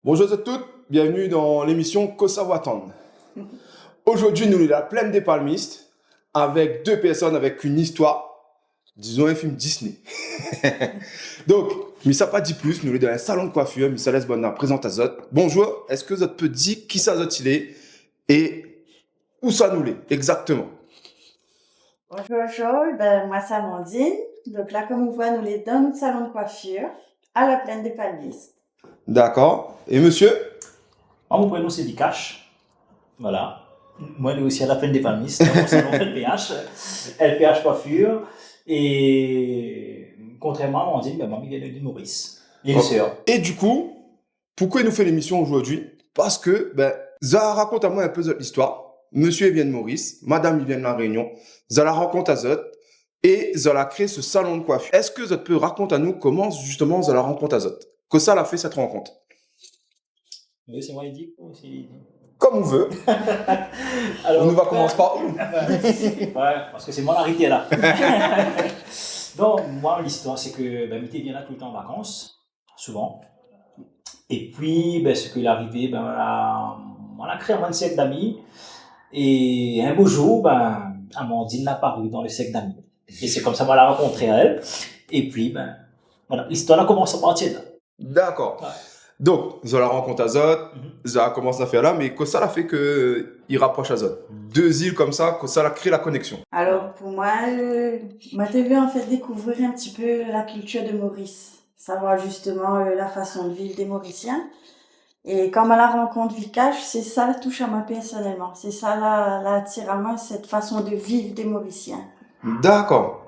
Bonjour à toutes, bienvenue dans l'émission Kosa Watan. Aujourd'hui, nous sommes la plaine des palmistes avec deux personnes avec une histoire, disons un film Disney. Donc, mais ça pas dit plus, nous sommes dans un salon de coiffure, mais ça laisse bonne présente à Zot. Bonjour, est-ce que Zot peut dire qui ça Zot il est et où ça nous l'est exactement? Bonjour, moi c'est Amandine. Donc là, comme on voit, nous les dans notre salon de coiffure à la plaine des palmistes. D'accord. Et monsieur? Moi, mon prénom c'est Vikash. Voilà. Moi, je suis aussi à la plaine des palmistes, dans mon salon LPH coiffure. Et contrairement à Amandine, ma mamie vient de Maurice. Il est une sœur. Et du coup, pourquoi il nous fait l'émission aujourd'hui? Parce que, Zara raconte à moi un peu l'histoire. Monsieur il vient de Maurice, madame il vient de La Réunion. Zara raconte à Zot et Zara crée ce salon de coiffure. Est-ce que Zot peut raconter à nous comment justement Zara rencontre à Zot? Que ça l'a fait cette rencontre? Oui, c'est moi qui dis ou c'est... Comme on veut. Alors, On nous va commencer par où? Ouais, parce que c'est moi l'arrêté là. Donc, moi, l'histoire, c'est que Mité vient là tout le temps en vacances, souvent. Et puis, ce qu'il est arrivé, on a créé un cercle d'amis. Et un beau jour, Amandine a paru dans le cercle d'amis. Et c'est comme ça qu'on l'a rencontrée à elle. Et puis, voilà, l'histoire a commencé à partir là. D'accord. Ouais. Donc, Zara rencontre à Zot, Zara commence à faire là, mais que ça l'a fait qu'il rapproche à Zot. Deux îles comme ça, que ça l'a créé la connexion. Alors pour moi, moi t'ai vu en fait découvrir un petit peu la culture de Maurice, savoir justement la façon de vivre des Mauriciens. Et comme à la rencontre Vikash, c'est ça la touche à moi personnellement. C'est ça la attire à moi, cette façon de vivre des Mauriciens. D'accord.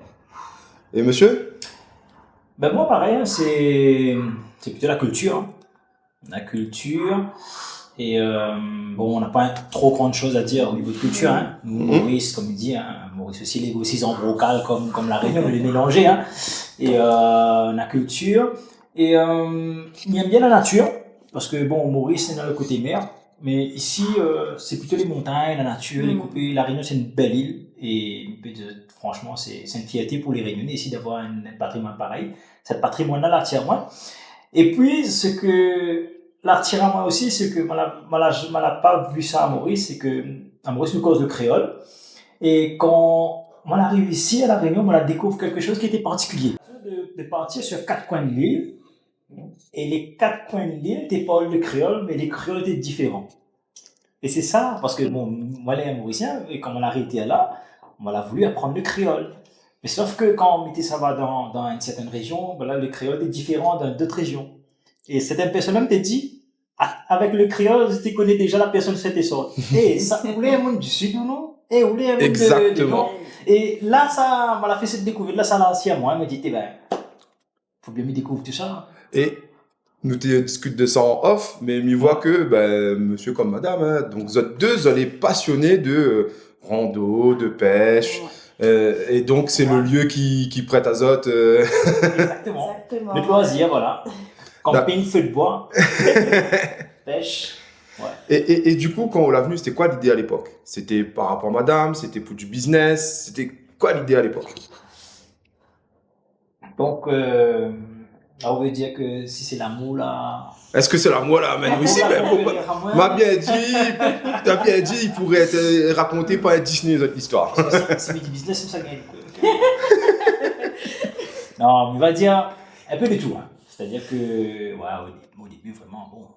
Et monsieur? Moi, pareil, hein, c'est plutôt la culture. Hein. La culture. Et on n'a pas trop grande chose à dire au niveau de culture. Hein. Maurice, comme il dit, hein, Maurice aussi, il est aussi en brocal comme la Réunion, il est mélangé. Hein. Et la culture. Et il aime bien la nature. Parce que Maurice, c'est dans le côté mer. Mais ici, c'est plutôt les montagnes, la nature, les coupées. La Réunion, c'est une belle île. Et franchement, c'est une fierté pour les Réunionnais ici d'avoir un patrimoine pareil. Cet patrimoine-là l'attire moi. Et puis, ce que l'attire à moi aussi, c'est que je n'ai pas vu ça à Maurice, c'est que à Maurice, nous cause le créole. Et quand on arrive ici à La Réunion, on découvre quelque chose qui était particulier. De partir sur 4 coins de l'île. Et les 4 coins de l'île étaient pas le créole, mais les créoles étaient différents. Et c'est ça, parce que moi, les Mauriciens, et quand on a arrêté là, on a voulu apprendre le créole. Mais sauf que quand on mettait ça dans une certaine région, le créole est différent d'autres régions. Et certaines personnes même t'ont dit, avec le créole, tu connais déjà la personne de cette sorte. Et ça, vous voulez un monde du sud ou non? Et vous voulez un monde de nord? Et là, ça m'a fait cette découverte, là, ça l'a assis à moi, elle me dit, faut bien me découvrir tout ça. Et nous discutons de ça en off, mais m'y voit que monsieur comme madame, hein, donc vous êtes deux, vous êtes passionnés de rando, de pêche, et donc c'est le lieu qui prête à Zot. Exactement. Le loisir, voilà. Camping, feu de bois, pêche. Ouais. Et du coup, quand on l'a venu, c'était quoi l'idée à l'époque? C'était par rapport à madame, c'était pour du business, c'était quoi l'idée à l'époque? Donc, on veut dire que si c'est l'amour là. Est-ce que c'est l'amour là, mais ici, m'a bien dit, t'as bien dit, il pourrait être raconté par un Disney cette histoire. C'est du business, c'est ça gagne. Non, on va dire un peu de tout. Hein. C'est-à-dire que, au début, vraiment,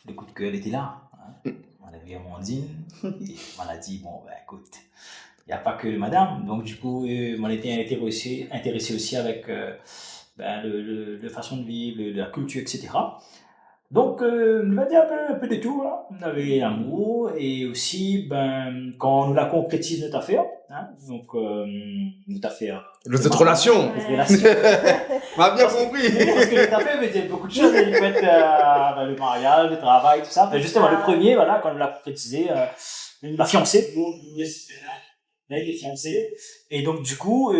le coup de cœur était là. Hein. On a vu Amandine, et on a dit, écoute, il n'y a pas que madame. Donc, du coup, on était intéressé aussi avec la façon de vivre, la culture, etc. Donc, on va dire un peu de tout. Hein. On avait l'amour et aussi, quand on l'a concrétisé notre affaire, hein, donc notre affaire. Notre relation. M'a bien compris. Parce que notre affaire veut dire beaucoup de choses. Il peut être le mariage, le travail, tout ça. Mais justement, le premier, voilà, quand on l'a concrétisé, la fiancée. Là, il est fiancé. Et donc, du coup,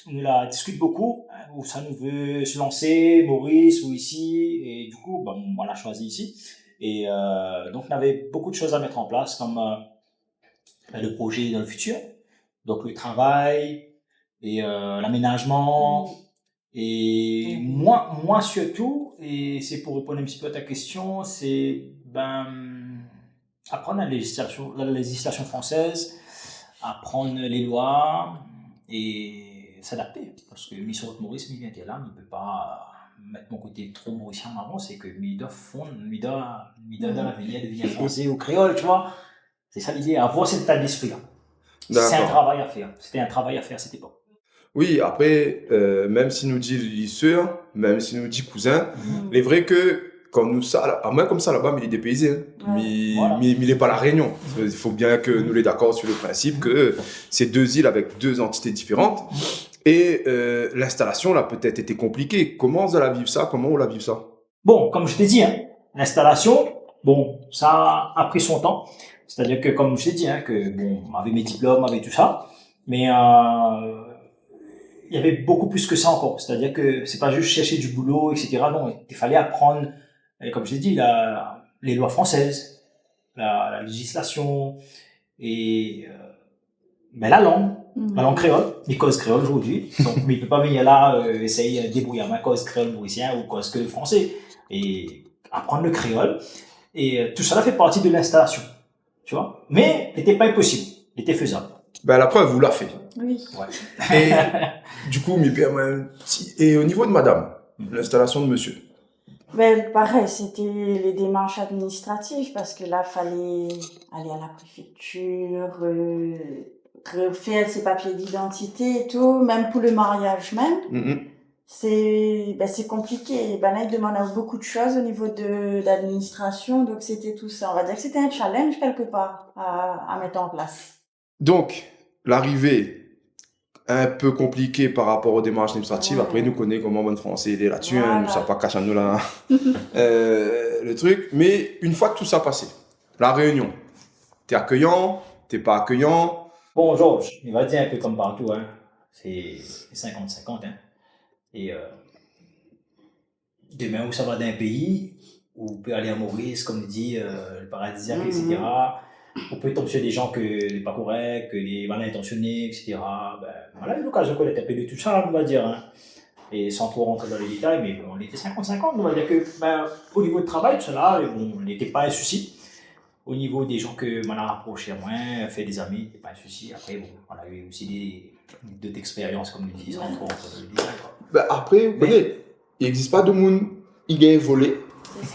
on la discute beaucoup, hein, où ça nous veut se lancer, Maurice ou ici. Et du coup, on l'a choisi ici. Et donc, on avait beaucoup de choses à mettre en place, comme le projet dans le futur. Donc, le travail et l'aménagement. Et moi surtout, et c'est pour répondre un petit peu à ta question, c'est apprendre la législation française, apprendre les lois et s'adapter. Parce que Miss Maurice, il vient de là, il ne peut pas mettre mon côté trop mauricien en avant, c'est que il doit fondre, il doit dans l'avenir devenir français ou créole, tu vois. C'est ça l'idée, avoir cet état d'esprit-là. C'est un travail à faire. C'était un travail à faire à cette époque. Oui, après, même si nous dit lisseur, même si nous dit cousin, il est vrai que comme nous ça, à moins comme ça là-bas, mais il est dépaysé, hein. Mais il n'est pas la Réunion. Il faut bien que nous les d'accord sur le principe que c'est deux îles avec deux entités différentes. Et l'installation là peut-être été compliquée. Comment on l'a vivre ça? Comment on l'a vivre ça? Bon, comme je t'ai dit, hein, l'installation, bon, ça a pris son temps. C'est-à-dire que, comme je t'ai dit, hein, que bon, on avait mes diplômes, on avait tout ça, mais il y avait beaucoup plus que ça encore. C'est-à-dire que c'est pas juste chercher du boulot, etc. Non, il fallait apprendre, comme je t'ai dit, les lois françaises, la législation et la langue créole. Il cause créole aujourd'hui, donc mais il peut pas venir là essayer de débrouiller ma cause créole mauricien ou cause que le français et apprendre le créole. Et tout ça fait partie de l'installation, tu vois. Mais n'était pas impossible, était faisable. Ben la preuve, vous l'a fait. Oui. Ouais. Et du coup, et au niveau de madame, l'installation de monsieur. Ben, pareil, c'était les démarches administratives parce que là, fallait aller à la préfecture, refaire ses papiers d'identité et tout, même pour le mariage même. C'est compliqué. Ben là, il demande beaucoup de choses au niveau d'administration, donc c'était tout ça. On va dire que c'était un challenge quelque part à mettre en place. Donc, l'arrivée un peu compliquée par rapport aux démarches administratives. Ouais. Après, nous connaît comment bon français il est là-dessus. Voilà. Nous, ça pas caché nous là. Le truc. Mais une fois que tout ça passé, la réunion, t'es accueillant, t'es pas accueillant. Bon, Georges, il va dire un peu comme partout, hein. C'est 50-50, hein. Et demain, où ça va d'un pays, où on peut aller à Maurice, comme il dit, le paradisiaque, etc. On peut tomber sur des gens que n'est pas corrects, que les mal intentionnés, etc. Ben, voilà, il y a l'occasion qu'on ait un peu de tout ça, on va dire. Hein. Et sans trop rentrer dans les détails, mais on était 50-50. On va dire que, au niveau de travail, tout cela, on n'était pas un souci. Au niveau des gens que m'en a rapproché à moi, fait des amis, c'était pas un souci. Après, bon, on a eu aussi d'autres expériences, comme ils disent, entre autres, le design. Ben, après, vous voyez, il n'existe pas de monde, il gagne volé.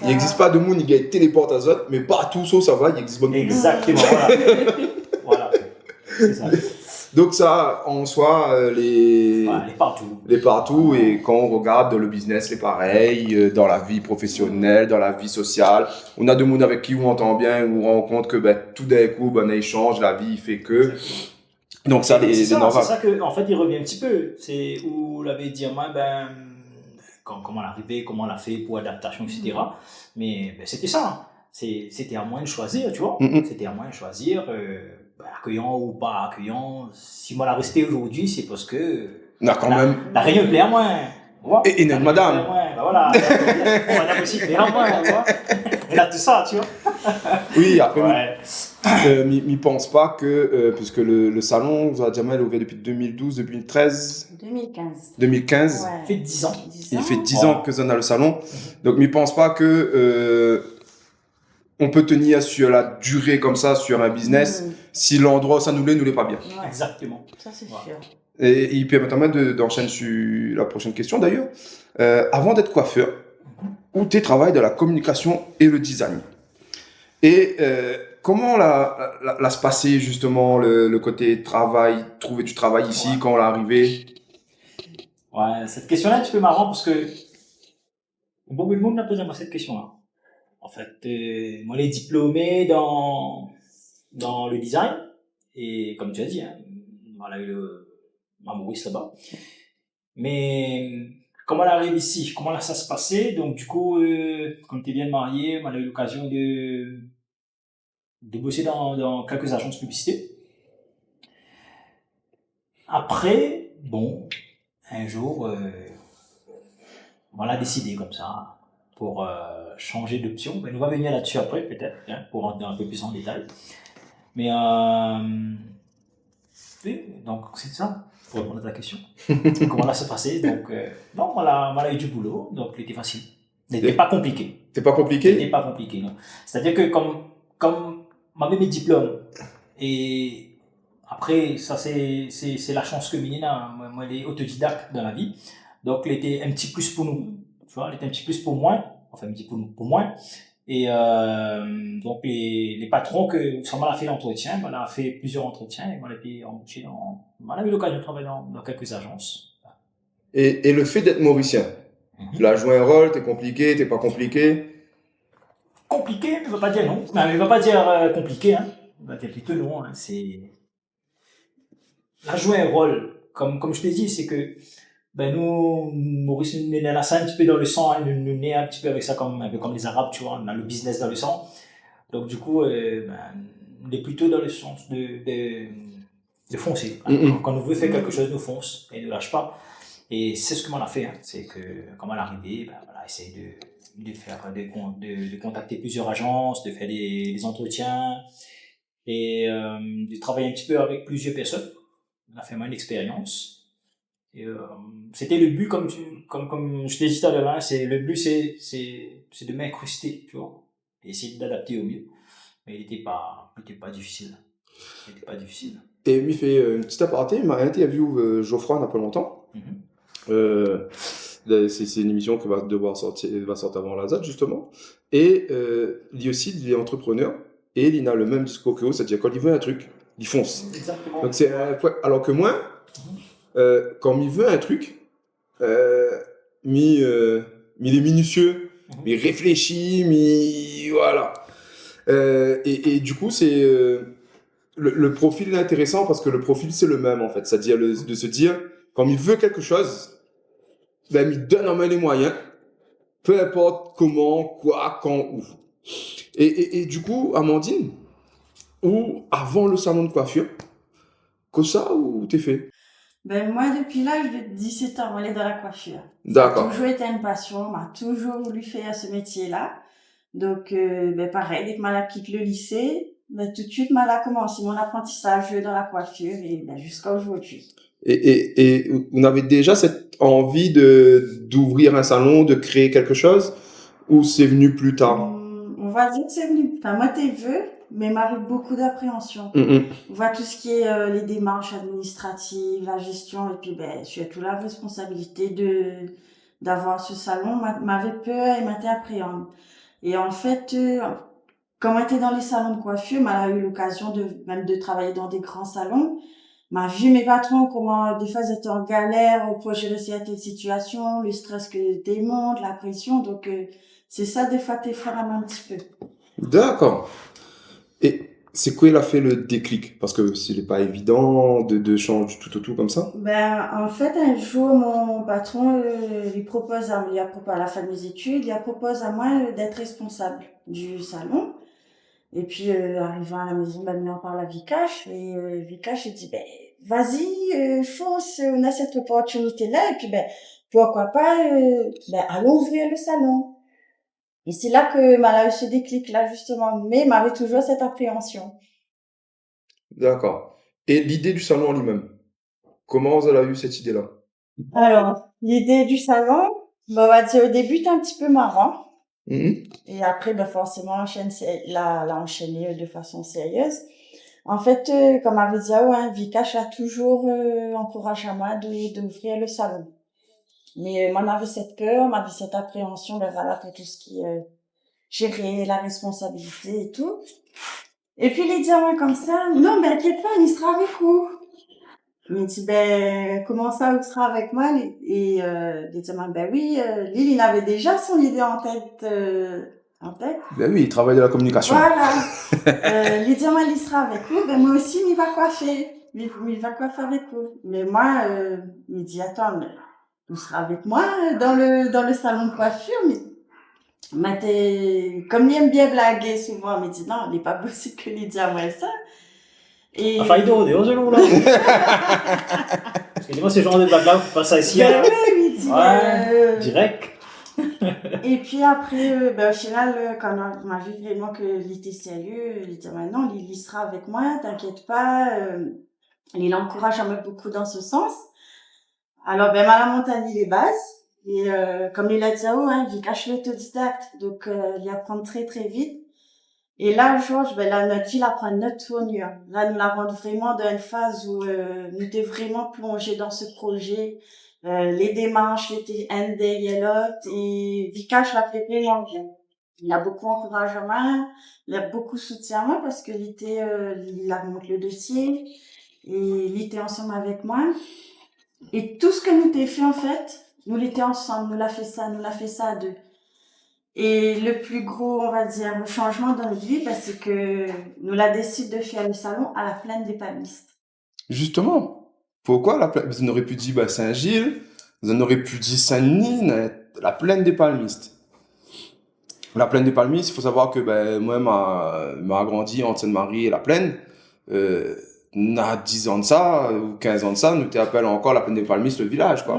Il n'existe pas de monde, il gagne téléporte à Zot, mais partout, ça va, il existe bon. Exactement, voilà. Voilà, c'est ça. Donc ça, en soi, les partout, et quand on regarde dans le business, c'est pareil, dans la vie professionnelle, dans la vie sociale, on a des gens avec qui on entend bien, on rend compte que tout d'un coup, on échange, la vie fait que... Donc ça, c'est normal. C'est ça qu'en fait, il revient un petit peu. C'est où l'avait dit, moi, comment l'arriver, comment on l'a fait pour adaptation, etc. Mais c'était ça. C'était à moi de choisir, tu vois. C'était à moi de choisir, accueillant ou pas accueillant. Si moi la resté aujourd'hui, c'est parce que la réunion me plaît à moi. Et notre madame. Voilà. Madame aussi plaît à moi, tu vois. Elle a tout ça, tu vois. Oui, après, je pense pas que, puisque le salon, vous avez déjà mal ouvert depuis 2012, 2013 2015. Ouais. Il fait 10 ans. Il fait 10 ans que on a le salon. Donc, je pense pas que on peut tenir sur la durée comme ça, sur un business, si l'endroit, ça nous l'est pas bien. Ouais. Exactement. Ça, c'est sûr. Et il permet d'enchaîner sur la prochaine question d'ailleurs. Avant d'être coiffeur, où tu travailles dans la communication et le design. Et comment l'a se passer justement le côté travail, trouver du travail ici quand on est arrivé? Ouais, cette question-là est un petit peu marrant parce que beaucoup de monde m'a posé cette question-là. En fait, moi, les diplômés dans le design, et comme tu as dit, hein, on a eu ma Maurice là-bas. Mais comment elle arrive ici? Comment ça se passait? Donc, du coup, quand tu es bien marié, on a eu l'occasion de bosser dans quelques agences de publicité. Après, bon, un jour, on l'a décidé comme ça pour changer d'option. On va venir là-dessus après, peut-être, hein, pour rentrer un peu plus en détail. Mais, oui, donc c'est ça, pour répondre à ta question. Comment ça s'est passé? Donc, non, on a eu du boulot, donc il était facile. N'était pas compliqué. C'est pas compliqué? C'était pas compliqué, non. C'est-à-dire que comme m'avait mes diplômes et après, ça c'est la chance que Minina, moi, elle est autodidacte dans la vie. Donc, elle était un petit plus pour nous. Tu vois, elle était un petit plus pour moi. Enfin, un petit pour moi. Et donc, les patrons que ça m'a fait l'entretien, on a fait plusieurs entretiens et on a été embauché on a eu l'occasion de travailler dans quelques agences. Et le fait d'être mauricien, tu l'as joué un rôle, t'es compliqué, t'es pas compliqué? Compliqué, ne veut pas dire non. Non, mais ne veut pas dire compliqué, hein. Va dire plutôt non, hein. C'est. A joué un rôle. Comme je t'ai dit, c'est que, ben, nous, Maurice, nous est là ça un petit peu dans le sang, hein. Nous nés un petit peu avec ça un peu comme les Arabes, tu vois. On a le business dans le sang. Donc, du coup, on est plutôt dans le sens de foncer. Hein. Quand on veut faire quelque chose, nous fonce et ne lâche pas. Et c'est ce que m'en a fait, hein. C'est que, quand on est arrivé, ben, voilà, essayer de contacter plusieurs agences, de faire des entretiens et de travailler un petit peu avec plusieurs personnes. On a fait moins d'expérience. Et c'était le but, comme je t'ai dit tout à l'heure, hein, le but c'est de m'incruster, tu vois, et essayer d'adapter au mieux. Mais il n'était pas difficile. Il n'était pas difficile. Et il fait une petite aparté, il m'a interviewé Geoffroy il n'y a pas longtemps. C'est une émission qui va sortir avant la date, justement. Et lui aussi, il est entrepreneur. Et il a le même discours que vous, c'est-à-dire quand il veut un truc, il fonce. Exactement. Donc alors que moi, quand il veut un truc, il est minutieux, il réfléchit, voilà. Et du coup, c'est le profil est intéressant parce que le profil c'est le même en fait, c'est-à-dire de se dire quand il veut quelque chose, ben il donne en main les moyens, peu importe comment, quoi, quand, où. Et du coup, Amandine, ou avant le salon de coiffure, que ça ou t'es fait? Ben, moi, depuis l'âge de 17 ans, on est dans la coiffure. D'accord. Ça a toujours été une passion, on m'a toujours voulu faire ce métier-là. Donc, ben, pareil, dès que Mala quitte le lycée, ben, tout de suite, Mala commence mon apprentissage dans la coiffure et ben, jusqu'à aujourd'hui. Et vous avez déjà cette envie d'ouvrir un salon, de créer quelque chose, ou c'est venu plus tard? On va dire que c'est venu, enfin, moi, t'es vœux, mais avec beaucoup d'appréhension. On voit tout ce qui est les démarches administratives, la gestion, et puis ben, surtout la responsabilité d'avoir ce salon m'avait peur et m'était appréhende. Et en fait, quand on était dans les salons de coiffure, m'a eu l'occasion même de travailler dans des grands salons. M'a vu mes patrons comment des fois ils étaient en galère pour gérer certaines situations, le stress que démonte, la pression. Donc c'est ça des fois t'effraie un petit peu. D'accord. Et c'est quoi il a fait le déclic? Parce que ce n'est pas évident de changer du tout au tout comme ça. Ben, en fait, un jour, mon patron lui propose à la fin de mes études, il propose à moi d'être responsable du salon. Et puis, arrivant à la maison, ben, on parle à Vikash. Et Vikash, il dit, ben, vas-y, fonce, on a cette opportunité-là. Et puis, ben, pourquoi pas, ben, allons ouvrir le salon. Et c'est là que m'a eu ce déclic-là, justement. Mais m'avait toujours cette appréhension. D'accord. Et l'idée du salon en lui-même, comment vous avez eu cette idée-là? Alors, l'idée du salon, ben, on va dire au début, c'est un petit peu marrant. Et après, ben, forcément, l'a enchaîné de façon sérieuse. En fait, comme avait dit, ouais, Vikash a toujours encouragé à moi d'ouvrir le salon. Mais moi, j'avais cette peur, j'avais cette appréhension, ben voilà, pour tout ce qui est gérer la responsabilité et tout. Et puis, il dit à moi comme ça, non, mais t'inquiète pas, il sera avec vous. Il me dit, ben, comment ça, il sera avec moi? Et il dit, ben oui, lui, il avait déjà son idée en tête. Ben oui, il travaille de la communication. Voilà. Lui dire, il sera avec vous, ben moi aussi, il va coiffer. Il va coiffer avec vous. Mais moi, il me dit, attends, mais il sera avec moi dans le salon de coiffure, mais comme il aime bien blaguer souvent, il me dit, non, il n'est pas possible que lui dise à moi ça. Et... Enfin, il doit là. Parce que moi, ce genre de blague-là, faut pas ça ici. Ben oui, il dit, ouais, direct. Et puis après, ben, au final, quand on m'a vu vraiment que il était sérieux, il dit, non, il sera avec moi, t'inquiète pas. Il encourage à me beaucoup dans ce sens. Alors, ben, m'a montagne les bases. Et comme il a dit, hein, Vikash l'autodidacte, donc il apprend très très vite. Et là, Georges, là, notre fille apprend notre tournure. Là, nous la rentre vraiment dans une phase où nous étions vraiment plongés dans ce projet. Les démarches étaient indélébiles et Vikash l'a fait vraiment bien. Il a beaucoup d'encouragement, il a beaucoup de soutien à moi parce que il a monté le dossier et il était ensemble avec moi. Et tout ce que nous t'ai fait, en fait, nous l'étions ensemble, nous l'a fait ça à deux. Et le plus gros, on va dire, le changement dans notre vie, c'est que nous la décide de faire le salon à la plaine des palmistes. Justement, pourquoi la plaine? Vous en auriez pu dire Saint-Gilles, vous en auriez pu dire Saint-Denis, la plaine des palmistes. La plaine des palmistes, il faut savoir que moi, m'a grandi en Seine-Marie et la plaine. On a 10 ans de ça, ou 15 ans de ça, nous t'appelle encore la plaine des palmistes, le village, quoi.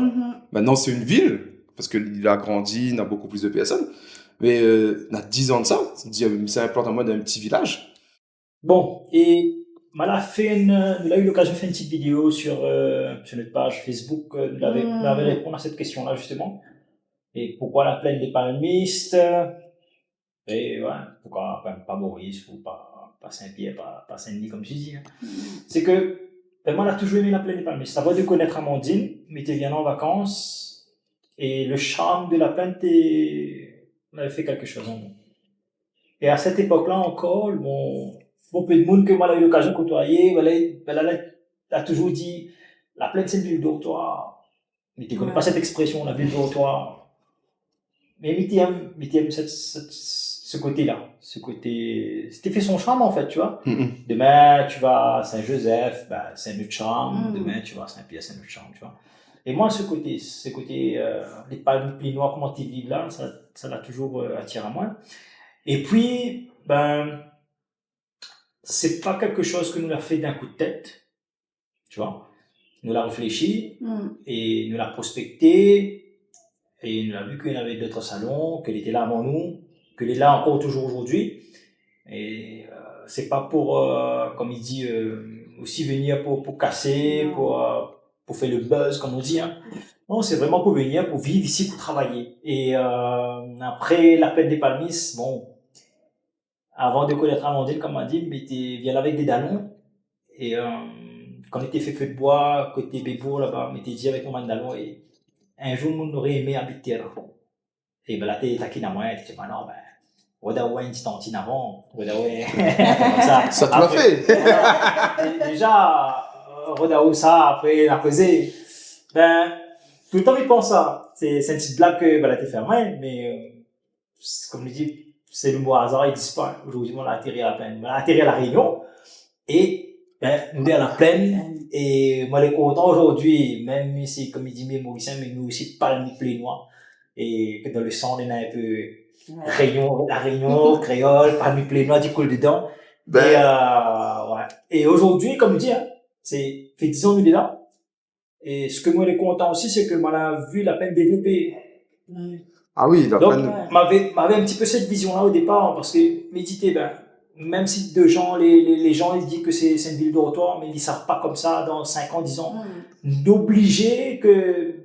Maintenant, c'est une ville, parce qu'il a grandi, il a beaucoup plus de personnes. Mais on a 10 ans de ça, c'est implante en mode un petit village. Bon, et on a eu l'occasion de faire une petite vidéo sur notre page Facebook. On avait répondu à cette question-là, justement. Et pourquoi la plaine des palmistes? Et ouais, pourquoi pas Maurice ou pas Saint-Pierre, pas Saint-Denis, comme tu dis. Hein. C'est que, moi, on a toujours aimé la plaine des palmistes. Ça va de connaître Amandine, mais tu viens en vacances, et le charme de la plaine, on avait fait quelque chose en nous. Et à cette époque-là encore, bon peu de monde que moi, j'ai eu l'occasion de côtoyer, elle a toujours dit, la plaine, c'est une ville dortoir. Mais tu ne connais pas cette expression, la ville dortoir. Mais tu aimes ce côté-là. Ce côté, c'était fait son charme, en fait, tu vois. Demain, tu vas à Saint-Joseph, c'est un autre charme. Demain, tu vas à Saint-Pierre, c'est un autre charme, tu vois. Et moi, ce côté, les palmiers noirs, comment tu vis là, ça l'a toujours attiré à moi. Et puis, c'est pas quelque chose que nous l'a fait d'un coup de tête, tu vois. Nous l'a réfléchi et nous l'a prospecté et nous l'a vu qu'il y avait d'autres salons, qu'il était là avant nous, qu'il est là encore toujours aujourd'hui. Et c'est pas pour, comme il dit, aussi venir pour casser, pour faire le buzz, comme on dit. Hein. Non, c'est vraiment pour venir, pour vivre ici, pour travailler. Et après la plaine des palmistes, bon, avant de connaître Amandine, comme on dit, il vient avec des dallons. Et quand on était fait feu de bois, côté Bébourg, là-bas, on était dit avec mon dallon. Et un jour, on aurait aimé habiter là. Et là, t'es taquine à moi, tu dis, non, Rodaoué, une petite tantine avant, Rodaoué, comme ça. Ça te l'a fait. Déjà, Rodaoué, ça, après, la causé. Tout le temps, il pense ça. C'est une petite blague que, t'es fermé, mais, comme je dis, c'est le mot hasard, il n'existe pas. Aujourd'hui, on a atterri à la plaine. On a atterri à la Réunion. Et, nous sommes à la plaine. Et, moi, les content aujourd'hui, même si, comme il dit, mes Mauriciens, mais nous aussi, palmiers plénois. Et que dans le sang, on a un peu, la Réunion, créole, palmiers plénois, du coule dedans. Et aujourd'hui, comme je dis, hein, c'est, fait 10 ans, nous, là. Et ce que moi, les content aussi, c'est que, moi, a vu la peine développer. Ah oui, donc, m'avait un petit peu cette vision-là au départ, parce que méditer, même si les gens ils disent que c'est une ville dortoir, mais ils ne savent pas comme ça dans 5 ans, 10 ans, d'obliger que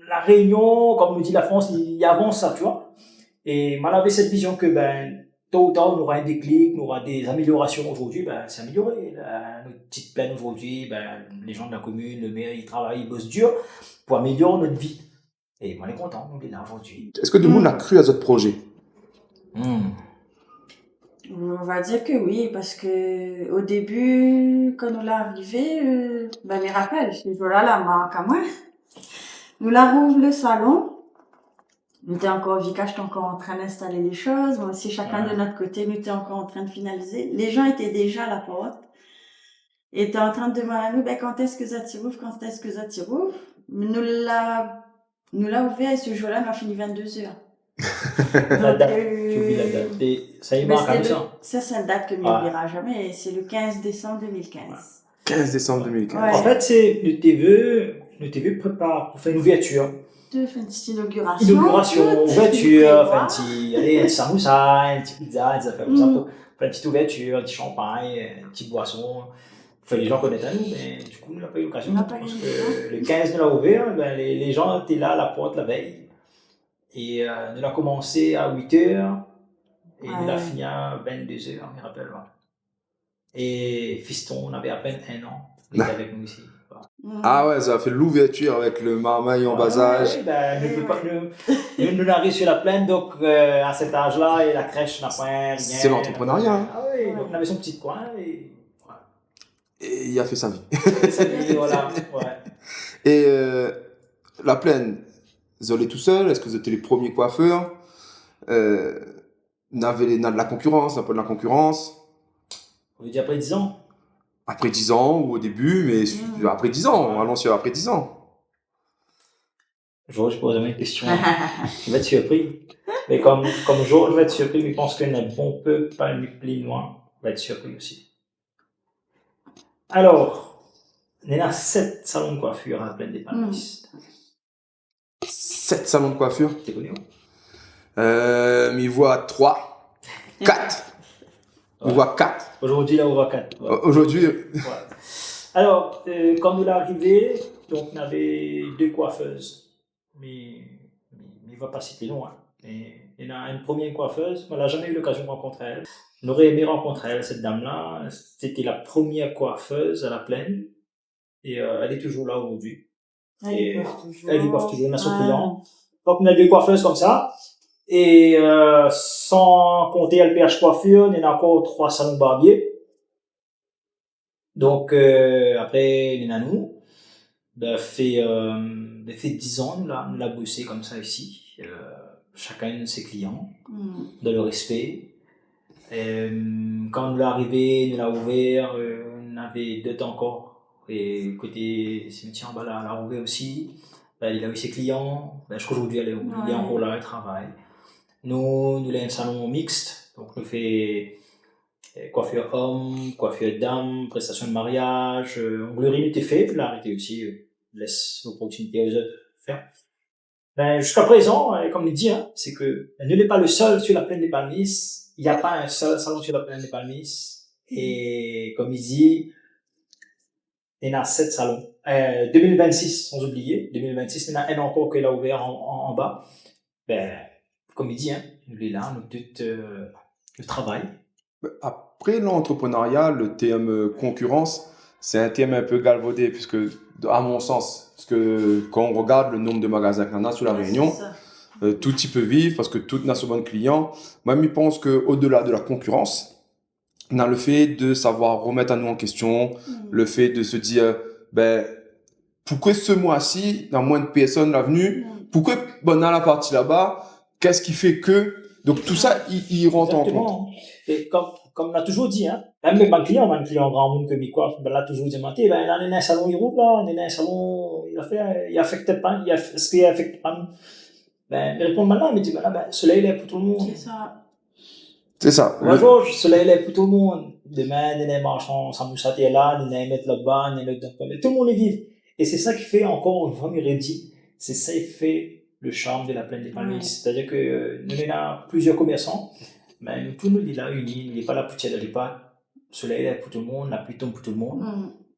la Réunion, comme nous dit la France, il avance ça, tu vois. Et m'avait cette vision que, tôt ou tard, on aura un déclic, on aura des améliorations aujourd'hui, c'est amélioré. Notre petite plaine aujourd'hui, les gens de la commune, le maire, ils travaillent, ils bossent dur pour améliorer notre vie. Et moi, on est content, on est là aujourd'hui. Est-ce que tout le monde a cru à ce projet? On va dire que oui, parce que au début, quand nous l'a arrivé, les rappels, je dis, voilà, la marque à moi. Nous la rouvre le salon. Nous étions encore, Vika, j'étais encore en train d'installer les choses. Moi aussi, chacun de notre côté, nous étions encore en train de finaliser. Les gens étaient déjà à la porte. Et étaient en train de demander à nous, quand est-ce que ça t'y rouvre, quand est-ce que ça t'y rouvre? Nous l'a ouvert et ce jour-là, on a fini 22h. La date, tu oublies la date. Et ça y marque comme ça. Ça, c'est une date que nous n'oubliera jamais. C'est le 15 décembre 2015. 15 décembre 2015. Ouais. En fait, c'est le TV prépare pour faire une ouverture. De faire une petite inauguration. Ouverture, faire un petit samoussa, une petite pizza, des affaires comme ça. Pour faire une petite ouverture, un petit champagne, une petite boisson. enfin, les gens connaissent à nous, mais du coup, on n'a pas eu l'occasion. On n'a pas eu Parce l'occasion. que le 15 de l'a ouvert, ben, les gens étaient là à la porte la veille. Et on a commencé à 8h et on a Ouais. fini à 22h, je me rappelle. Ouais. Et Fiston, on avait à peine 1 an. Il était avec nous ici. Voilà. Ah ouais, ça a fait l'ouverture avec le marmaille en bas âge. Ouais, ben, nous arrivons sur la plaine, donc à cet âge-là, et la crèche n'a pas rien. C'est l'entrepreneuriat, hein. Ah oui, donc on avait son petit coin et voilà. Et il a fait sa vie. Ça dit, voilà, ouais. Et la plaine, vous allez tout seul? Est-ce que vous étiez les premiers coiffeurs? N'avait de la concurrence, un peu de la concurrence? On veut dire après 10 ans. Après 10 ans ou au début, mais après 10 ans, allons sur après 10 ans. Georges, je pose une question. Tu vas être surpris. Mais comme Georges va être surpris, mais je pense qu'il y en a bon peu, pas plus loin, va être surpris aussi. Alors, il y en a 7 salons de coiffure à la plaine des Palmistes. 7 salons de coiffure. T'es connu, Mais il voit 3, 4. Il Ouais. voit 4. Aujourd'hui, là, on va 4. Ouais. Aujourd'hui, Ouais. Alors, quand nous l'arrivée, donc on avait 2 coiffeuses, mais il ne va pas citer loin. Et il y en a une première coiffeuse, on n'a jamais eu l'occasion de rencontrer elle. On aurait aimé rencontrer elle, cette dame-là. C'était la première coiffeuse à la plaine, et elle est toujours là aujourd'hui. Elle y coiffe toujours. Elle y coiffe toujours, on a son client. Donc on a 2 coiffeuses comme ça, et sans compter LPH Coiffure, il y en a encore 3 salons barbiers. Donc, après, les nanous, fait 10 ans, nous l'a bossé comme ça ici. Chacun de ses clients, dans le respect. Quand nous l'a arrivé, nous l'a ouvert, on avait 2 temps encore. Et côté cimetière, on l'a ouvert aussi. Il a eu ses clients. Je crois qu'aujourd'hui, il est encore là, il travaille. Nous avons un salon mixte. Donc, nous fait coiffure homme, coiffure dame, prestation de mariage, onglerie était fait, puis l'arrêté aussi, laisse l'opportunité aux autres de faire. Jusqu'à présent, comme il dit, hein, c'est que ne n'est pas le seul sur la plaine des Palmistes, il n'y a pas un seul salon sur la plaine des Palmistes, et comme il dit, il y en a 7 salons. 2026, sans oublier, 2026, il y en a un encore qu'il a ouvert en bas. Comme il dit, hein, nous est là, nous tout le travail. après l'entrepreneuriat, le terme concurrence, c'est un terme un peu galvaudé, puisque, à mon sens, parce que quand on regarde le nombre de magasins qu'on a sur la Réunion, tout y peut vivre, parce que tout n'a son bon client. Moi, je pense qu'au-delà de la concurrence, on a le fait de savoir remettre à nous en question, le fait de se dire, pourquoi ce mois-ci, dans moins de personnes l'avenue, pourquoi on a la partie là-bas, qu'est-ce qui fait que, donc tout ça, il rentre en compte. Et comme on a toujours dit, hein, même mes clients grand monde que mes quoi, on l'a toujours dit, là, il y a un salon, il roule là, il y a un salon, il affecte pas, est-ce qu'il affecte pas? Il répond maintenant, il me dit, le soleil, il est pour tout le monde. C'est ça. C'est ça. Bonjour, le soleil, il est pour tout le monde. Demain, il y a un marchand, ça moussate est là, il y a un mettre là-bas, il y a un autre, tout le monde est vivre. Et c'est ça qui fait encore, une fois, il redit, c'est ça qui fait le charme de la plaine des Palmistes. C'est-à-dire que nous, on a plusieurs commerçants, mais nous, tout nous est là unis, il n'est pas là pour tirer les pattes. Le soleil est pour tout le monde, la pluie tombe pour tout le monde.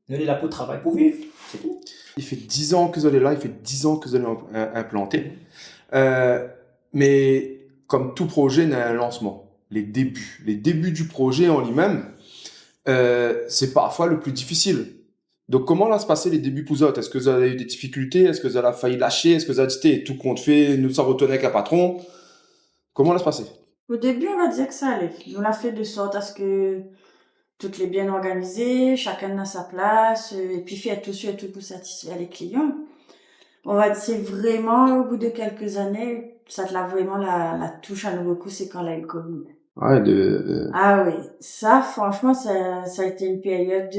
Nous, on est là pour travailler, pour vivre, c'est tout. Il fait 10 ans que vous allez là, il fait 10 ans que vous allez implanter. Mais comme tout projet, il y a un lancement. Les débuts du projet en lui-même, c'est parfois le plus difficile. Donc, comment là se passaient les débuts pour vous autres? Est-ce que vous avez eu des difficultés? Est-ce que vous avez failli lâcher? Est-ce que vous avez dit, tout compte fait, nous ça retourner avec un patron? Comment là se passait? Au début, on va dire que ça allait. On l'a fait de sorte à ce que tout est bien organisé, chacun a sa place, et puis faire tout surtout pour satisfaire les clients. On va dire vraiment, au bout de quelques années, ça te l'a vraiment la touche à nouveau coup, c'est quand la Covid. Ouais, Ah oui, ça, franchement, ça a été une période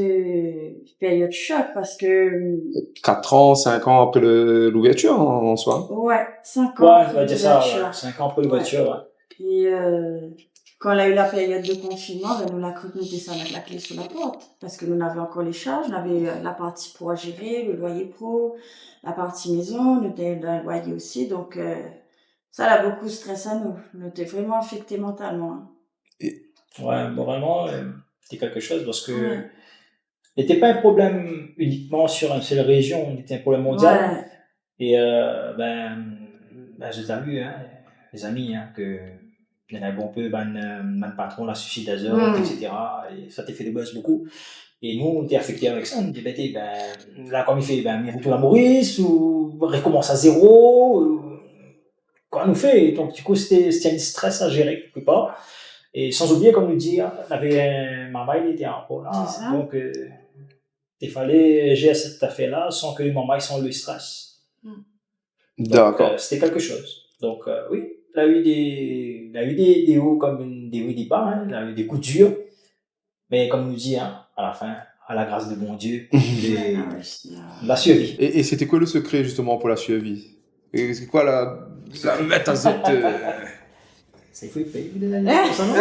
choc parce que... 4 ans, 5 ans après l'ouverture en soi. Ouais, 5 ans. Ouais, on va dire ça, 5 ans après l'ouverture, ouais. Puis, quand on a eu la période de confinement, nous l'a cru que nous étions mettre la clé sur la porte. Parce que nous avions encore les charges, on avait la partie pro à gérer, le loyer pro, la partie maison, nous avons le loyer aussi. Donc, ça a beaucoup stressé à nous. Nous étions vraiment affectés mentalement. Ouais, moralement, c'était quelque chose parce que n'était pas un problème uniquement sur une seule région, il était un problème mondial. Ouais. Et je t'ai hein, les amis, hein, que il y en a un peu, patron l'a suicide d'azote, etc. Et ça t'a fait des buzz beaucoup. Et nous, on était affectés avec ça. On était bêtés, là, comme il fait, il retourne à Maurice, ou il recommence à zéro, quoi on nous fait. Donc, du coup, c'était un stress à gérer quelque part. Et sans oublier, comme nous dit, on avait maman, il était en haut là. Donc, il fallait gérer cette affaire-là sans que maman sente le stress. D'accord. C'était quelque chose. Donc, oui, il a eu des hauts comme des hauts et des bas, hein. Il a eu des coups durs. Mais comme nous dit, hein, à la fin, à la grâce de bon Dieu, il a survécu. Et c'était quoi le secret justement pour la survie? Et c'est quoi la méthode C'est fou, il paye pour ça, non?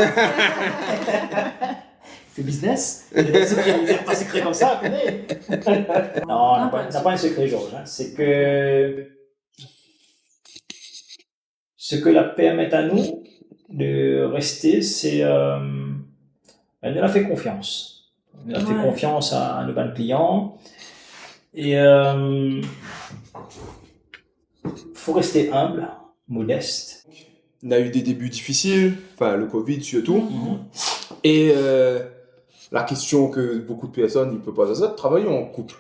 C'est business. Il y a des secrets, pas secret comme ça, connais. Non, on n'a pas un secret, Georges. Hein. C'est que ce que la permet à nous de rester, c'est elle nous a fait confiance. Elle nous a fait confiance à nos bons clients. Et faut rester humble, modeste. On a eu des débuts difficiles, enfin le Covid surtout. Et la question que beaucoup de personnes ne peuvent pas faire, c'est travailler en couple.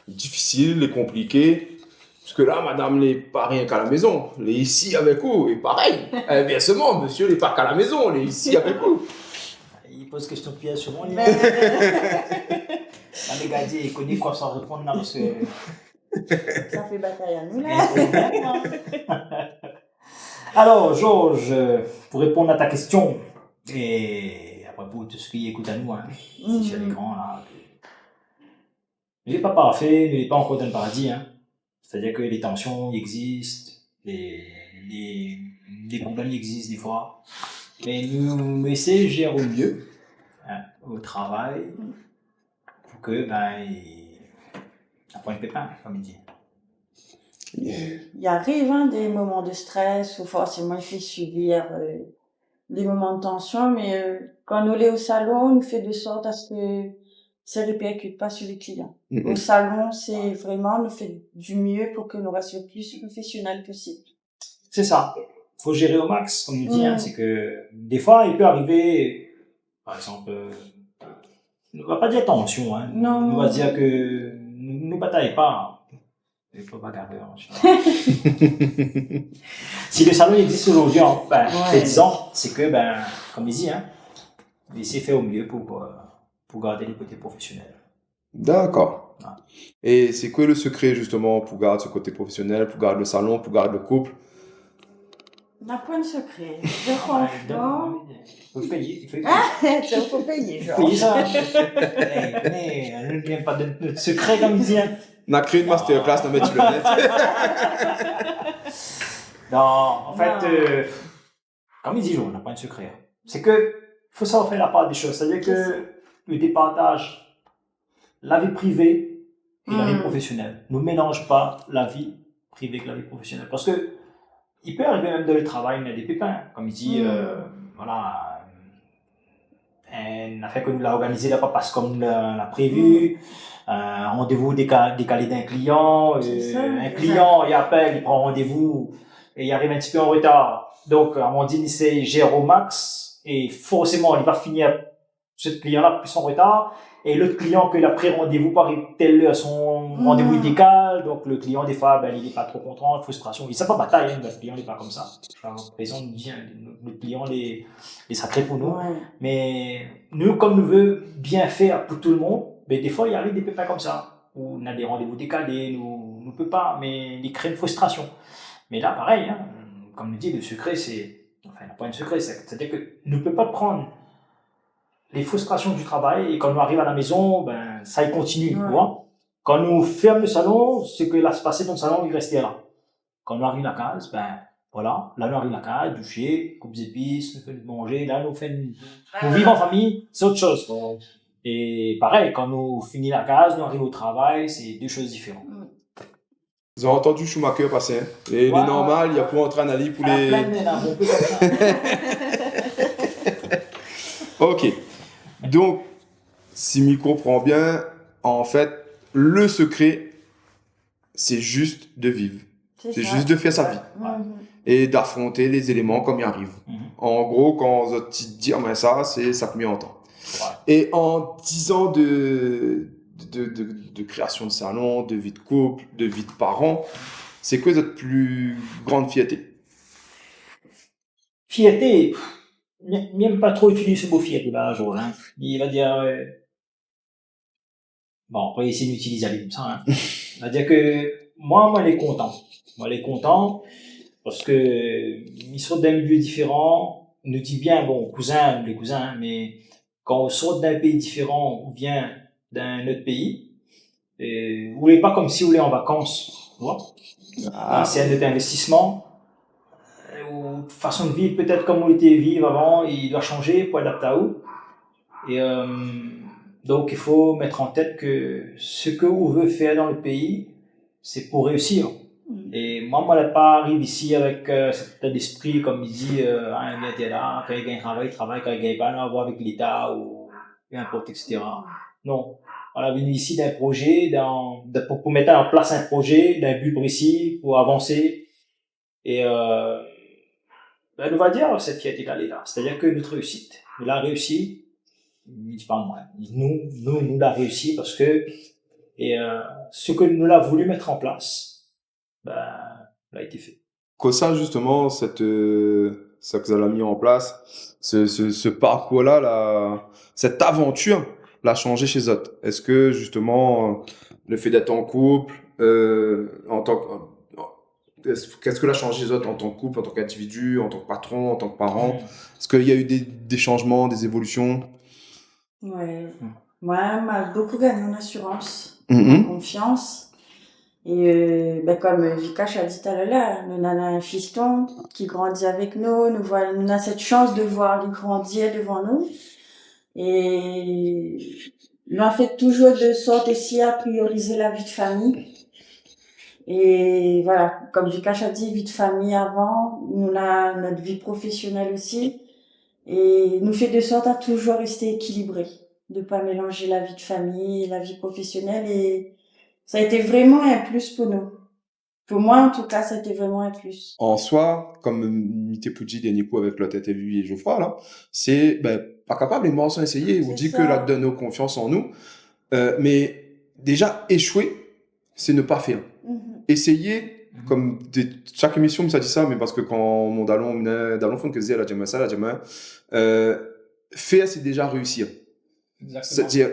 Difficile et compliqué. Parce que là, madame n'est pas rien qu'à la maison. Elle est ici avec vous. Et pareil, inversement, monsieur n'est pas qu'à la maison. Elle est ici avec vous. Il pose question de piège sur moi. La mégadi, il connaît quoi sans répondre là parce que. Ça fait bataille à nous là. Alors, Georges, pour répondre à ta question, et après pour tout ce qui écoute à nous, hein, sur l'écran là, ne l'est pas parfait, ne l'est pas encore dans le paradis. Hein. C'est-à-dire que les tensions existent, les problèmes existent des fois. Mais nous essayons de gérer au mieux, hein, au travail, pour que, ça prenne pépin, comme il dit. Il arrive des moments de stress où forcément il fait subir des moments de tension, mais quand on est au salon, on fait de sorte à ce que ça ne répercute pas sur les clients. Au salon, c'est vraiment, on nous fait du mieux pour que nous restions le plus professionnels possible. C'est ça. Il faut gérer au max, comme il dit. Hein, c'est que des fois, il peut arriver, par exemple, on ne va pas dire tension. Hein, on va dire que nous ne bataillons pas. Il ne faut pas garder. Si le salon existe aujourd'hui, fait 10 ans, c'est que, comme il dit, hein, il essaie de faire au mieux pour garder le côté professionnel. D'accord. Et c'est quoi le secret justement pour garder ce côté professionnel, pour garder le salon, pour garder le couple? On n'a pas de secret. De confiance. Il faut payer. Il faut payer, genre. Payer ça. Mais on ne vient pas de notre secret, comme il dit. Hein. On a créé une masterclass dans mettre sur le net. Non, en fait, comme il dit, on n'a pas de secret. C'est que faut savoir faire la part des choses. C'est-à-dire que le départage, la vie privée et la vie professionnelle. Ne mélange pas la vie privée avec la vie professionnelle. Parce que il peut arriver même dans le travail, il y a des pépins. Comme il dit, voilà, une affaire que nous l'a organisée là, pas passe comme l'a prévu. Un rendez-vous décalé d'un client. Un client, il appelle, il prend rendez-vous et il arrive un petit peu en retard. Donc, Amandine, il sait gérer au max et forcément, il va finir ce client-là plus en retard. Et l'autre client qu'il a pris rendez-vous par telle heure, son rendez-vous décale. Donc, le client, des fois, il n'est pas trop content, frustration. Il ne sait pas bataille, hein, le client n'est pas comme ça. Raison nous dit, le client est sacré pour nous. Ouais. Mais nous, comme nous veut bien faire pour tout le monde, mais des fois, il arrive des pépins comme ça, où on a des rendez-vous décalés, nous ne peut pas, mais il crée une frustration. Mais là, pareil, hein, comme nous dit, le secret, c'est, enfin, pas un secret, c'est-à-dire que ne peut pas prendre les frustrations du travail et quand on arrive à la maison, ça y continue. Ouais. Quand on ferme le salon, ce que là se passait dans le salon, il restait là. Quand on arrive à la case, voilà, là on arrive à la case, doucher, coupe d'épices, nous fait manger, là nous vivons en famille, c'est autre chose. Ouais. Et pareil, quand nous finissons la case, nous arrivons au travail, c'est deux choses différentes. Vous avez entendu Schumacher passer, hein? Et il est normal, il y a pour entrer en ali pour les... Ok. Donc, si je comprends bien, en fait, le secret, c'est juste de vivre. C'est ça. juste de faire sa vie. Et d'affronter les éléments comme ils arrivent. En gros, quand tu te dis, mais ça, c'est ça que met en temps. Et en 10 ans de création de salon, de vie de couple, de vie de parents, c'est quoi votre plus grande fierté? Fierté, n'aime pas trop utiliser ce mot fierté, là, jour, hein. Il va dire, bon, on va essayer d'utiliser comme ça, hein. Il va dire que, moi, elle est content. Moi, elle est content, parce que, ils sortent d'un milieu différent, on nous dit bien, bon, les cousins, hein, mais quand on sort d'un pays différent, ou vient d'un autre pays, vous voulez pas comme si vous voulez en vacances, tu vois. C'est un autre investissement, ou façon de vivre, peut-être comme on était vivre avant, il doit changer pour adapter à où. Et, donc, il faut mettre en tête que ce que vous veut faire dans le pays, c'est pour réussir. Et moi, je n'arrive ici avec cet état d'esprit, comme il dit, un gars là, quand il gagne un travail, quand il gagne pas, à voir avec l'État ou peu importe, etc. Non. On est venu ici d'un projet, pour mettre en place un projet, d'un but précis, pour avancer. Et on va dire cette fierté-là est là. C'est-à-dire que notre réussite, nous l'a réussi, je parle moi, nous l'a réussi parce que ce que nous l'a voulu mettre en place, l'a été fait. Que ça, justement, ça que vous avez mis en place, ce parcours-là, cette aventure l'a changé chez autres. Est-ce que, justement, le fait d'être en couple, qu'est-ce que l'a changé chez autres en tant que couple, en tant qu'individu, en tant que patron, en tant que parent? Est-ce qu'il y a eu des changements, des évolutions? Ouais. Moi, m'a beaucoup gagné en assurance, en confiance. Et comme Vikash a dit tout à l'heure, nous avons un fiston qui grandit avec nous, nous avons cette chance de voir lui grandir devant nous. Et nous avons fait toujours de sorte aussi à prioriser la vie de famille. Et voilà, comme Vikash a dit, vie de famille avant, nous avons notre vie professionnelle aussi. Et nous fait de sorte à toujours rester équilibré, de pas mélanger la vie de famille et la vie professionnelle. Et ça a été vraiment un plus pour nous. Pour moi, en tout cas, ça a été vraiment un plus. En soi, comme Mité Poudji et Nico avec la tête et lui et Geoffroy, là, c'est, pas capable, les morts sont essayés. On dit que là, donne confiance en nous. Mais déjà, échouer, c'est ne pas faire. Essayer, comme chaque émission, ça dit ça, mais parce que quand mon dalon font que la jamma ça, la jamma, faire, c'est déjà réussir. Exactement. C'est-à-dire,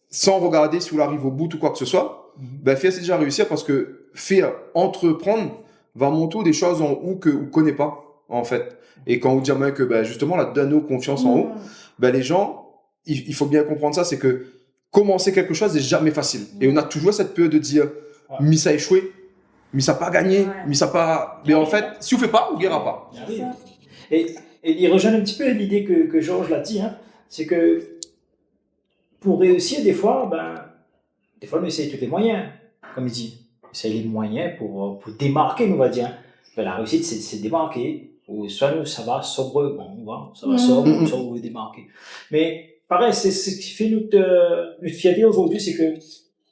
sans regarder si on arrive au bout ou quoi que ce soit, faire, c'est déjà réussir parce que faire, entreprendre, va monter des choses en haut que vous connaissez pas, en fait. Et quand vous dites que, justement, là, donne-nous confiance en haut, les gens, il faut bien comprendre ça, c'est que commencer quelque chose n'est jamais facile. Et on a toujours cette peur de dire, mais ça a échoué, mais ça n'a pas gagné, mais ça pas. Mais en fait, si vous ne faites pas, vous ne guérira pas. Et il rejoint un petit peu l'idée que Georges l'a dit, hein, c'est que pour réussir, des fois, on essaye tous les moyens, comme il dit. On essaye les moyens pour démarquer, on va dire. La réussite, c'est démarquer. Ou soit nous, ça va sobre, ça va sobre, soit vous démarquer. Mais pareil, c'est ce qui fait notre fierté aujourd'hui, c'est que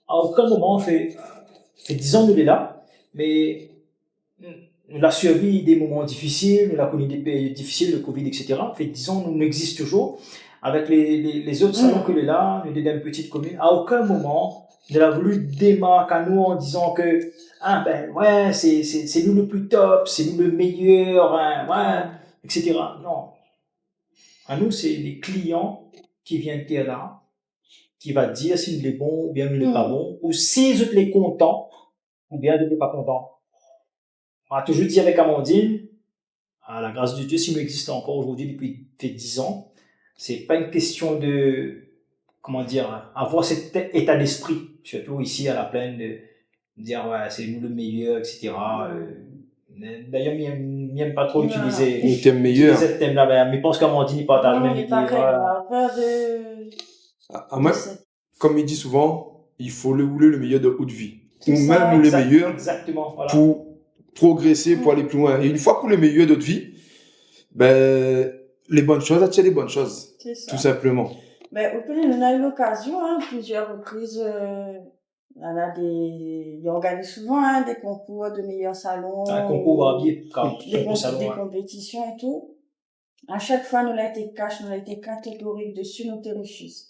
à aucun moment on fait 10 ans nous est là, mais on a survécu des moments difficiles, on a connu des périodes difficiles, le Covid, etc. Fait 10 ans, on existe toujours. Avec les autres salons que l'on est là, nous sommes une petite commune. À aucun moment, on a voulu démarquer à nous en disant que, c'est nous le plus top, c'est nous le meilleur, etc. Non. À nous, c'est les clients qui viennent là, qui va dire s'il est bon, ou bien il n'est pas bon, ou si je les content, ou bien je ne pas content. On a toujours dit avec Amandine, à la grâce de Dieu, s'il existe encore aujourd'hui depuis 10 ans, c'est pas une question de, avoir cet état d'esprit, surtout ici à la plaine, de dire, c'est nous le meilleur, etc. D'ailleurs, il n'aime pas trop utiliser le thème meilleur. Ce thème-là, mais je pense qu'Amandine, il partage même idée. Moi, comme il dit souvent, il faut le meilleur de haute vie. Ou même le meilleur pour progresser, pour aller plus loin. Et une fois qu'on est le meilleur de notre vie, les bonnes choses attirent les bonnes choses. Tout simplement. Ben, au Pelé, on a eu l'occasion, hein, plusieurs reprises, ils organisent souvent, hein, des concours de meilleurs salons. Un concours barbier, des salon. compétitions et tout. À chaque fois, nous avons été cash, nous avons été catégoriques dessus, nous te refusons.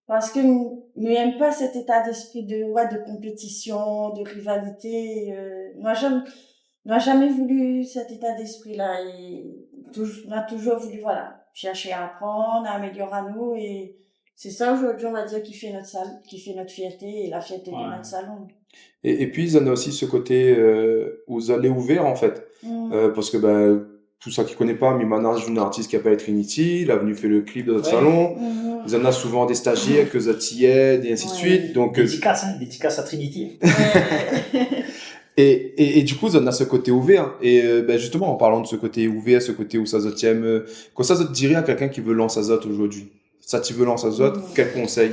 Parce que nous n'aimons pas cet état d'esprit de compétition, de rivalité. Nous n'avons jamais voulu cet état d'esprit-là. Et on a toujours voulu, voilà, chercher à apprendre, à améliorer à nous. Et c'est ça, aujourd'hui, on va dire, qui fait notre fierté et la fierté de notre salon. Et puis, il y en a aussi ce côté où vous allez ouvert, en fait. Parce que, ben, tout ça qui connaît pas, Mimana, c'est une artiste qui appelle Trinity, il a venu faire le clip de notre salon. Il y en a souvent des stagiaires que Zati aide, et ainsi de suite. Donc, dédicace à Trinity. Et du coup, il y en a ce côté ouvert. Et ben, justement, en parlant de ce côté ouvert, ce côté où ça se aime, quoi ça te dirait à quelqu'un qui veut lancer Azot aujourd'hui? Ça, tu veux lancer Azot, quel conseil?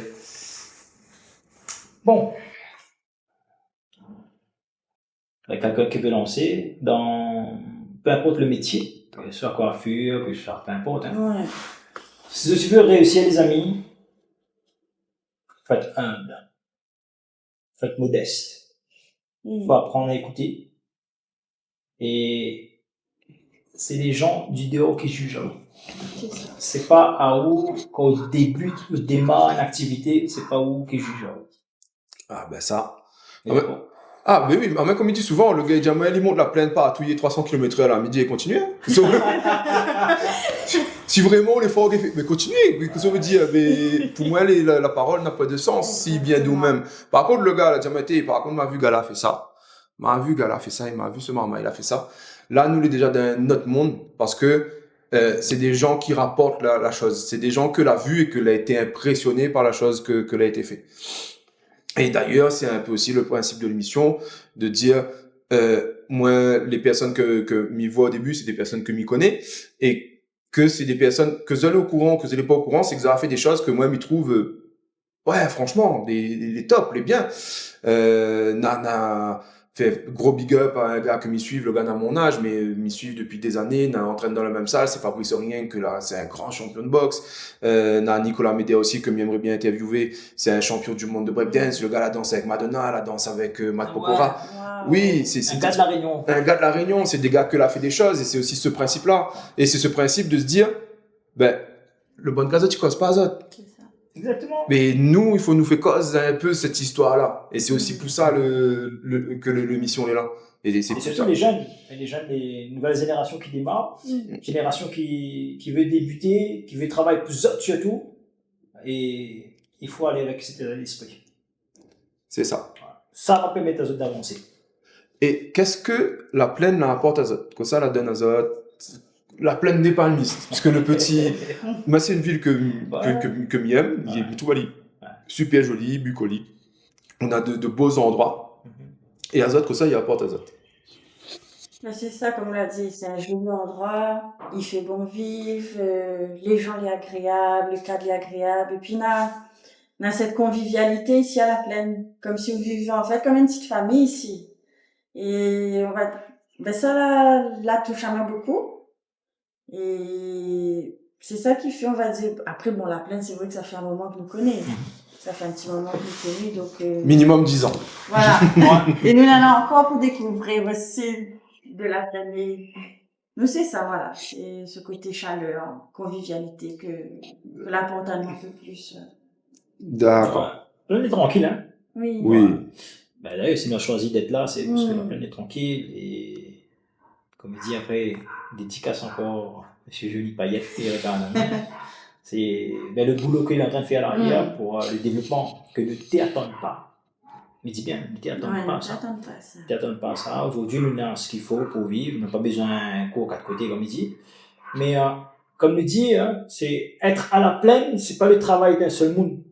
Bon. Avec quelqu'un qui veut lancer dans peu importe le métier, que ce soit coiffure, que ce soit peu importe. Hein. Si tu veux réussir, les amis, faites humble, faites modeste. Il faut apprendre à écouter. Et c'est les gens du dehors qui jugent. C'est pas à où, quand on débute ou démarre une activité, c'est pas où qui jugent. Ah ben ça. Ah, mais oui, mais comme il dit souvent, le gars Jamel, il monte la plaine pas à touiller 300 km/h à la midi et continue. Si vraiment l'effort est fait, mais continuez. Ça veut dire, mais pour moi, la parole n'a pas de sens s'il vient nous-mêmes. Par contre, le gars, par contre, m'a vu, gars, fait ça. M'a vu, gars, fait ça. Il m'a vu ce maman, il a fait ça. Là, nous, il est déjà dans notre monde parce que c'est des gens qui rapportent la chose. C'est des gens que l'a vu et que l'a été impressionné par la chose que l'a été fait. Et d'ailleurs, c'est un peu aussi le principe de l'émission, de dire, moi, les personnes que m'y vois au début, c'est des personnes que m'y connais, et que c'est des personnes que vous allez au courant, que vous n'allez pas au courant, c'est que vous avez fait des choses que moi, m'y trouve, ouais, franchement, les tops, les biens. Fait gros big up à un gars que m'y suivent, le gars dans mon âge, mais m'y suivent depuis des années, entraîne dans la même salle, c'est Fabrice Rien, que là, c'est un grand champion de boxe. Nicolas Médéa aussi, que m'aimerait bien interviewer, c'est un champion du monde de breakdance, le gars la danse avec Madonna, la danse avec Matt Pokora. Oui, c'est un gars de la Réunion. Un gars de la Réunion, c'est des gars que l'a fait des choses, et c'est aussi ce principe-là. Et c'est ce principe de se dire, ben, le bon gazot, tu causes pas azot. Exactement. Mais nous, il faut nous faire cause un peu cette histoire-là. Et c'est aussi pour ça que l'émission est là. Et c'est surtout les jeunes, les nouvelles générations qui démarrent, génération qui veut débuter, qui veut travailler plus surtout. Et il faut aller avec cet état d'esprit. C'est ça. Ça va permettre à Azot d'avancer. Et qu'est-ce que la plaine apporte à Azot? Comme ça, la donne à Azot. La plaine des palmistes, parce que le petit, moi c'est une ville que j'aime, il est tout joli, super joli, bucolique. On a de beaux endroits. Et Azot, comme ça, il apporte Azot. C'est ça, comme on l'a dit, c'est un joli endroit, il fait bon vivre, les gens sont agréables, le cadre est agréable, et puis on a cette convivialité ici à la plaine, comme si on vivait en fait comme une petite famille ici. Et ça la touche à moi beaucoup. Et c'est ça qui fait, on va dire, après bon, la plaine, c'est vrai que ça fait un moment que nous connaissons. Ça fait un petit moment que nous connaissons, donc... Minimum 10 ans. Voilà. Et nous, on en a encore pour découvrir aussi de la plaine. Nous, c'est ça, voilà. C'est ce côté chaleur, convivialité que l'apporte à nous un peu plus. D'accord. On est tranquille, hein? Oui. Ben, d'ailleurs, si on a choisi d'être là, c'est parce que la plaine est tranquille. Et comme il dit après, dédicace encore M. Jolie Payette et c'est le boulot qu'il est en train de faire à l'arrière pour le développement, que ne t'attendent pas. Mais dis bien, ne t'attendent pas ça. Ne t'attendent pas ça. Aujourd'hui, nous avons ce qu'il faut pour vivre. On n'a pas besoin d'un cours quatre côtés, comme il dit. Mais comme il dit, c'est être à la plaine, c'est pas le travail d'un seul monde.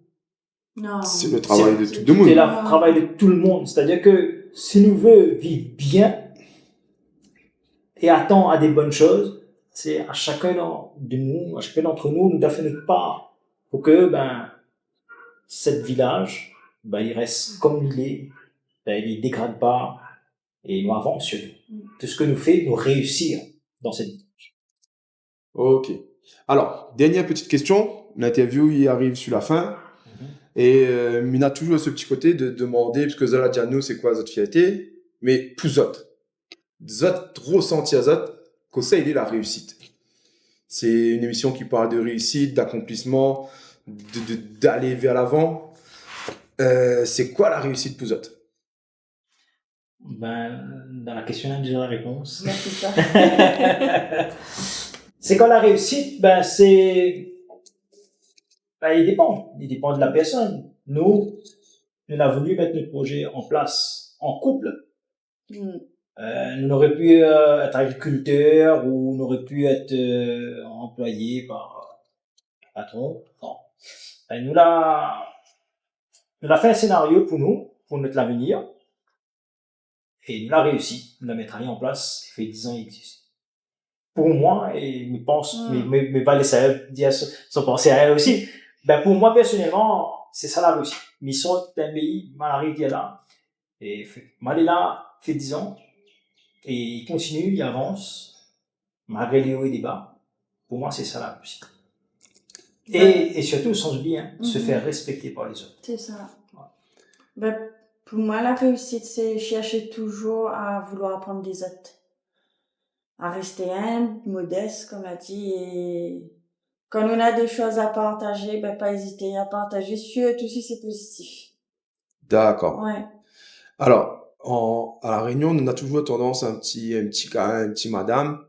Non. C'est le travail de tout le monde. C'est le travail de tout le monde. C'est-à-dire que si nous voulons vivre bien et attendre à des bonnes choses, c'est à chacun de nous, à chacun d'entre nous, nous devons faire notre part pour que, cette village, il reste comme il est, il ne dégrade pas et nous avance surtout. Tout ce que nous fait, nous réussir dans cette village. Ok. Alors, dernière petite question. l'interview il arrive sur la fin. Et il a toujours ce petit côté de demander, parce que Zola dit à nous, c'est quoi votre fierté, mais plus Zot. Zot, ressenti à Zot, que ça, il est la réussite. C'est une émission qui parle de réussite, d'accomplissement, d'aller vers l'avant. C'est quoi la réussite pour Zot? Ben, dans la question, il y a déjà la réponse. Mais c'est ça. C'est quoi la réussite? Ben, il dépend. Il dépend de la personne. Nous, on a voulu mettre notre projet en place en couple. Nous aurions pu être agriculteurs ou on aurait pu être employés par patron. Non. Nous l'a fait un scénario pour nous, pour notre avenir. Et nous l'a réussi. Nous l'a mis en place. Ça fait 10 ans qu'il existe. Pour moi, et je pense, mais pas laisser dire sans penser à elle aussi. Ben, pour moi, personnellement, c'est ça la réussite. Mission d'un pays, Malari qui est là. Et Mal est là, fait 10 ans. Et il continue, il avance, malgré les hauts et les bas. Pour moi, c'est ça la réussite. Et surtout, sans oublier, se faire respecter par les autres. C'est ça. Ouais. Ben, pour moi, la réussite, c'est chercher toujours à vouloir apprendre des autres. À rester humble, modeste, comme a dit. Et quand on a des choses à partager, ben, pas hésiter à partager, surtout si c'est positif. D'accord. Ouais. Alors, à la réunion, on a toujours tendance à un petit gars, un petit madame.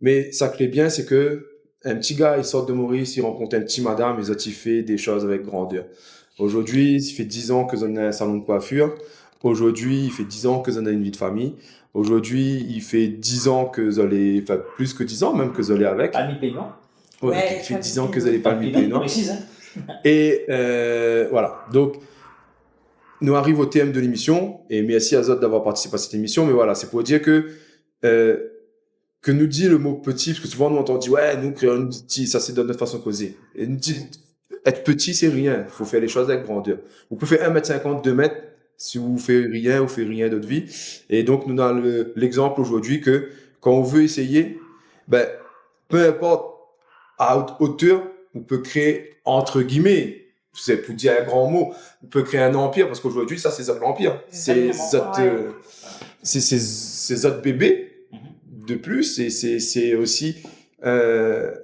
Mais ça qui est bien, c'est que un petit gars, il sort de Maurice, il rencontre un petit madame, il fait des choses avec grandeur. Aujourd'hui, il fait 10 ans que j'en ai un salon de coiffure. Aujourd'hui, il fait 10 ans que j'en ai une vie de famille. Aujourd'hui, il fait 10 ans que j'allais, enfin, plus que 10 ans même que j'allais avec. Pas mi-payant. Ouais, il fait 10 ans que j'allais pas le mi-payant. Précise, Et, voilà. Donc, nous arrive au thème de l'émission, et merci à Zot d'avoir participé à cette émission, mais voilà, c'est pour dire que nous dit le mot petit, parce que souvent nous on dit, ouais, nous créons petit, ça c'est de notre façon de causer. Et nous dit, être petit c'est rien, il faut faire les choses avec grandeur. Vous pouvez faire 1m50, 2 mètres, si vous faites rien, vous faites rien d'autre vie. Et donc nous avons l'exemple aujourd'hui que quand on veut essayer, ben, peu importe à haute hauteur, on peut créer entre guillemets, c'est pour dire un grand mot, on peut créer un empire, parce qu'aujourd'hui, ça, c'est Zot l'empire. C'est Zot bébé de plus, et c'est aussi,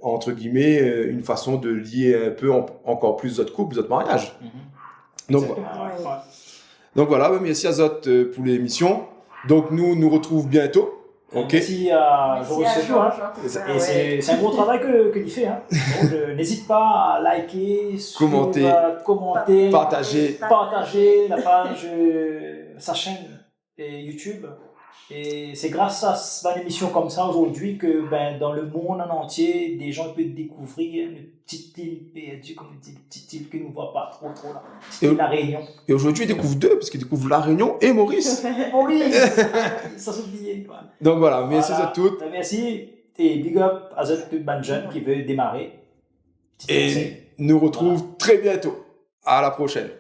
entre guillemets, une façon de lier un peu encore plus Zot couple, Zot mariage. Donc voilà, merci à Zot pour l'émission. Donc nous retrouvons bientôt. Okay. Merci à Joris Secours. Et c'est un gros travail qu'il fait. Donc, n'hésite pas à liker, commenter, partager la page, sa chaîne YouTube. Et c'est grâce à une émission comme ça aujourd'hui que dans le monde en entier, des gens peuvent découvrir une petite île perdue, comme une petite île que nous ne voit pas trop là. C'est la Réunion. Et aujourd'hui, ils découvrent deux, parce qu'ils découvrent la Réunion et Maurice. Maurice, ça s'oubliait. Donc voilà, merci à toutes. Merci et big up à toute bonne jeune qui veut démarrer. Et nous retrouvons très bientôt. À la prochaine.